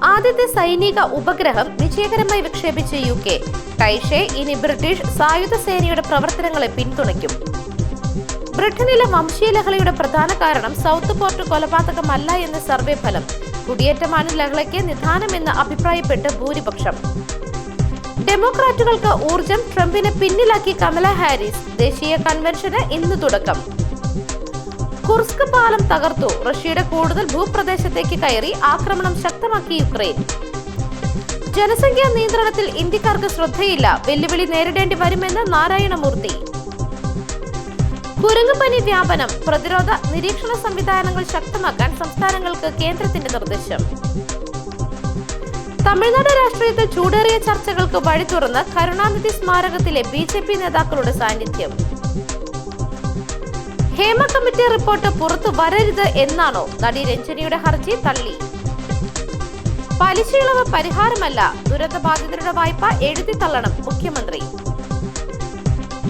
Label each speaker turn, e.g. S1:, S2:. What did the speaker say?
S1: ആദ്യത്തെ സൈനിക ഉപഗ്രഹം വിജയകരമായി വിക്ഷേപിച്ച UK. കൈഷെ ഇനി ബ്രിട്ടീഷ് സായുധ സേനയുടെ പ്രവർത്തനങ്ങളെ പിന്തുണയ്ക്കും. ബ്രിട്ടനിലെ വംശീയ ലഹളയുടെ പ്രധാന കാരണം സൗത്ത് പോർട്ട് കൊലപാതകമല്ല എന്ന സർവേ ഫലം. കുടിയേറ്റമാണ് ലഹളയ്ക്ക് നിദാനമെന്ന് അഭിപ്രായപ്പെട്ട് ഭൂരിപക്ഷം. ഡെമോക്രാറ്റുകൾക്ക് ഊർജം, ട്രംപിനെ പിന്നിലാക്കി കമല ഹാരിസ്. ദേശീയ കൺവെൻഷന് ഇന്ന് തുടക്കം. കുർസ്ക് പാലം തകർത്തു. റഷ്യയുടെ കൂടുതൽ ഭൂപ്രദേശത്തേക്ക് കയറി ആക്രമണം ശക്തമാക്കി യുക്രൈൻ. ജനസംഖ്യാ നിയന്ത്രണത്തിൽ ഇന്ത്യക്കാർക്ക് ശ്രദ്ധയില്ല. വെല്ലുവിളി നേരിടേണ്ടി വരുമെന്ന് നാരായണമൂർത്തി. കുരങ്ങുപനി വ്യാപനം. പ്രതിരോധ നിരീക്ഷണ സംവിധാനങ്ങൾ ശക്തമാക്കാൻ സംസ്ഥാനങ്ങൾക്ക് കേന്ദ്രത്തിന്റെ നിർദ്ദേശം. തമിഴ്നാട് രാഷ്ട്രീയത്തിൽ ചൂടേറിയ ചർച്ചകൾക്ക് വഴി തുറന്ന് കരുണാനിധി സ്മാരകത്തിലെ BJP നേതാക്കളുടെ സാന്നിധ്യം. ഹേമ കമ്മിറ്റി റിപ്പോർട്ട് പുറത്തു വരരുത് എന്നാണോ? നടി രഞ്ജനിയുടെ ഹർജി തള്ളി. പലിശയിളവ് പരിഹാരമല്ല. ദുരന്തബാധിതരുടെ വായ്പ എഴുതി തള്ളണം മുഖ്യമന്ത്രി.